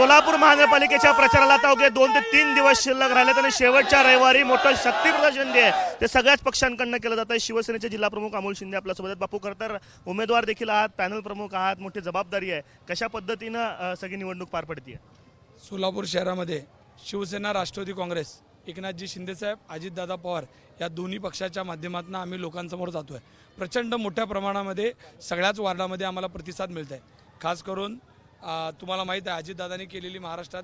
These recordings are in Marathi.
सोलापूर महानगरपालिकेच्या प्रचाराला आता अवघे 2 ते 3 दिवस शिल्लक राहिलेत आणि शेवटच्या रविवारी मोठं शक्ती प्रदर्शन जे आहे ते सगळ्याच पक्षांकडून केलं जातं. शिवसेनेचे जिल्हा प्रमुख अमोल शिंदे आपल्यासोबत आहेत. बापू, खरं तर उमेदवार देखील आहात, पॅनल प्रमुख आहात, मोठी जबाबदारी आहे. कशा पद्धतीनं सगळी निवडणूक पार पडते? सोलापूर शहरामध्ये शिवसेना, राष्ट्रवादी काँग्रेस, एकनाथजी शिंदेसाहेब, अजितदादा पवार या दोन्ही पक्षाच्या माध्यमातून आम्ही लोकांसमोर जातोय. प्रचंड मोठ्या प्रमाणामध्ये सगळ्याच वार्डामध्ये आम्हाला प्रतिसाद मिळत आहे. खास करून तुम्हाला माहीत आहे अजितदादांनी केलेली महाराष्ट्रात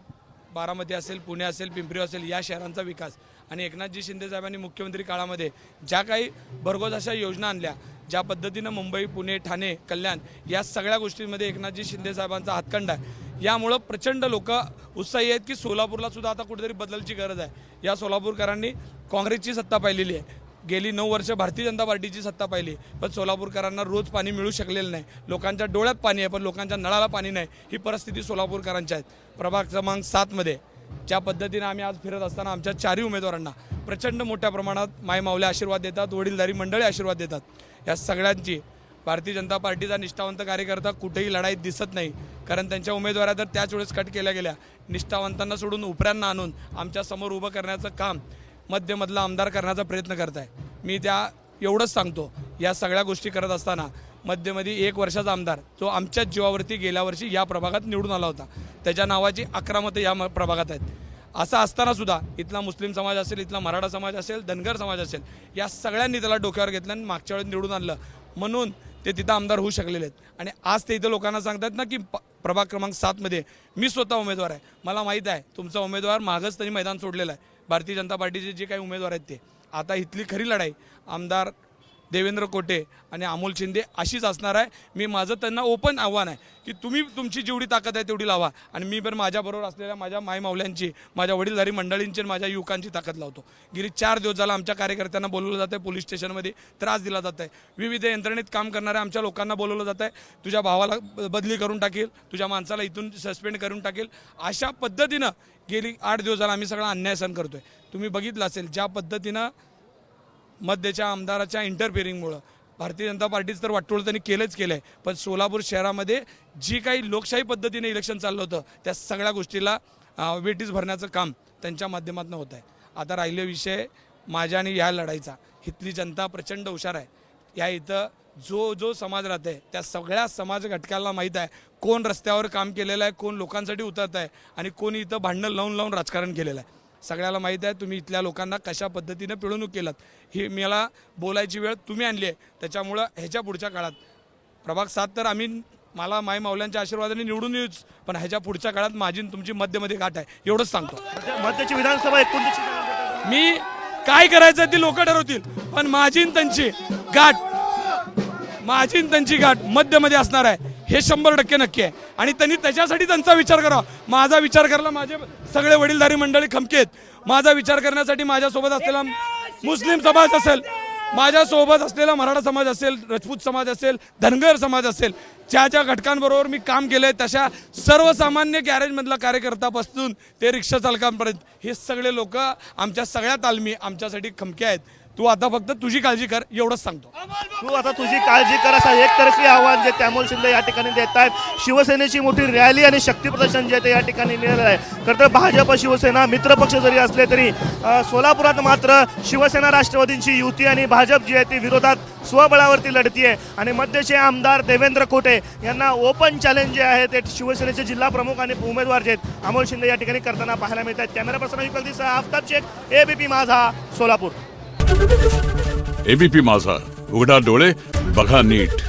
बारामती असेल, पुणे असेल, पिंपरी असेल या शहरांचा विकास आणि एकनाथजी शिंदेसाहेबांनी मुख्यमंत्री काळामध्ये ज्या काही भरघोस अशा योजना आणल्या, ज्या पद्धतीनं मुंबई, पुणे, ठाणे, कल्याण या सगळ्या गोष्टींमध्ये एकनाथजी शिंदेसाहेबांचा हातखंडा आहे. यामुळं प्रचंड लोक उत्साही आहेत की सोलापूरला सुद्धा आता कुठेतरी बदलायची गरज आहे. या सोलापूरकरांनी काँग्रेसची सत्ता पाहिलेली आहे, गेली 9 वर्ष भारतीय जनता पार्टीची सत्ता पाहिली, पण सोलापूरकरांना रोज पाणी मिळू शकलेलं नाही. लोकांच्या डोळ्यात पाणी आहे पण लोकांच्या नळाला पाणी नाही. ही परिस्थिती सोलापूरकरांची आहे. प्रभाग क्रमांक 7मध्ये ज्या पद्धतीने आम्ही आज फिरत असताना आमच्या 4ही उमेदवारांना प्रचंड मोठ्या प्रमाणात मायमाऊल्या आशीर्वाद देतात, वडीलधारी मंडळी आशीर्वाद देतात. या सगळ्यांची भारतीय जनता पार्टीचा निष्ठावंत कार्यकर्ता कुठेही लढाईत दिसत नाही, कारण त्यांच्या उमेदवाऱ्या तर त्याच वेळेस कट केल्या गेल्या. निष्ठावंतांना सोडून उपऱ्यांना आणून आमच्या समोर उभं करण्याचं काम मध्यमधला आमदार करण्याचा प्रयत्न करत आहे. मी एवढंच सांगतो, या सगळ्या गोष्टी करत असताना मध्यमध्ये 1 वर्षाचा आमदार जो आमच्याच जीवावरती गेल्या वर्षी या प्रभागात निवडून आला होता, त्याच्या नावाची 11 मतं या प्रभागात आहेत. असं असताना सुद्धा इथला मुस्लिम समाज असेल, इथला मराठा समाज असेल, धनगर समाज असेल, या सगळ्यांनी त्याला डोक्यावर घेतलं आणि मागच्या वेळेस निवडून आणलं म्हणून ते तिथं आमदार होऊ शकलेले आहेत. आणि आज ते इथं लोकांना सांगतात ना की प्रभाग क्रमांक 7मध्ये मी स्वतः उमेदवार आहे. मला माहीत आहे तुमचा उमेदवार मागच त्यांनी मैदान सोडलेलं आहे. भारतीय जनता पार्टीचे जे काही उमेदवार आहेत ते आता इथली खरी लढाई आमदार देवेंद्र कोटे आणि अमोल शिंदे अशीच असणार आहे. मी माझं त्यांना ओपन आव्हान आहे की तुम्ही तुमची जेवढी ताकद आहे तेवढी लावा आणि मी पण माझ्याबरोबर असलेल्या माझ्या मायमाऊल्यांची, माझ्या वडीलधारी मंडळींची, माझ्या युवकांची ताकद लावतो. गेली 4 दिवस झाला आमच्या कार्यकर्त्यांना बोलवलं जातं आहे, पोलीस स्टेशनमध्ये त्रास दिला जात आहे. विविध यंत्रणेत काम करणाऱ्या आमच्या लोकांना बोलवलं जात आहे, तुझ्या भावाला बदली करून टाकेल, तुझ्या माणसाला इथून सस्पेंड करून टाकेल. अशा पद्धतीनं गेली 8 दिवस झाला आम्ही सगळा अन्याय सहन करतोय. तुम्ही बघितलं असेल ज्या पद्धतीनं मध्यच्या आमदाराच्या इंटरफिअरिंगमुळं भारतीय जनता पार्टीचं तर वाटोळं त्यांनी केलंच केलं आहे, पण सोलापूर शहरामध्ये जी काही लोकशाही पद्धतीने इलेक्शन चाललं होतं त्या सगळ्या गोष्टीला वेटीस भरण्याचं काम त्यांच्या माध्यमातून होत आहे. आता राहिले विषय माझ्या आणि या लढाईचा. इथली जनता प्रचंड हुशार आहे. या इथं जो समाज राहत आहे त्या सगळ्या समाज घटकाला माहीत आहे कोण रस्त्यावर काम केलेलं आहे, कोण लोकांसाठी उतरत आहे आणि कोण इथं भांडणं लावून राजकारण केलेलं आहे. सगळ्याला माहीत आहे तुम्ही इथल्या लोकांना कशा पद्धतीने पिळवणूक केलात. ही मला बोलायची वेळ तुम्ही आणली आहे. त्याच्यामुळं ह्याच्या पुढच्या काळात प्रभाग 7 तर मला माय माऊल्यांच्या आशीर्वादाने निवडून येऊच, पण ह्याच्या पुढच्या काळात माझी तुमची मध्यमध्ये गाठ आहे एवढंच सांगतो. मध्यची विधानसभा 29 मी काय करायचं ती लोक ठरवतील, पण माझी त्यांची गाठ मध्यमध्ये असणार आहे हे 100% नक्की आहे. आणि त्यांनी त्याच्यासाठी त्यांचा विचार करावा. माझा विचार करायला माझे सगळे वडीलधारी मंडळी खमके आहेत. माझा विचार करण्यासाठी माझ्यासोबत असलेला मुस्लिम समाज असेल, माझ्यासोबत असलेला मराठा समाज असेल, राजपूत समाज असेल, धनगर समाज असेल, ज्या घटकांबरोबर मी काम केलं आहे तशा सर्वसामान्य गॅरेजमधला कार्यकर्त्यापासून ते रिक्षा चालकांपर्यंत हे सगळे लोक आमच्या सगळ्या तालमी आमच्यासाठी खमके आहेत. तू आता फक्त तुझी काळजी कर एवढंच सांगतो. तू आता तुझी काळजी कर असं एकतर्फी आव्हान जे अमोल शिंदे या ठिकाणी देत आहेत. शिवसेनेची मोठी रॅली आणि शक्ती प्रदर्शन जे ते या ठिकाणी निघालेलं आहे. खरं तर भाजप शिवसेना मित्रपक्ष जरी असले तरी सोलापुरात मात्र शिवसेना राष्ट्रवादींची युती आणि भाजप जी आहे ती विरोधात स्वबळावरती लढतीये. आणि मध्यचे आमदार देवेंद्र कोटे यांना ओपन चॅलेंज जे आहे ते शिवसेनेचे जिल्हा प्रमुख आणि उमेदवार जे आहेत अमोल शिंदे या ठिकाणी करताना पाहायला मिळत आहेत. कॅमेरा पर्सन विकल्पीसह आफताब शेख, ABP माझा, सोलापूर. ABP माझा, उघडा डोळे बघा नीट.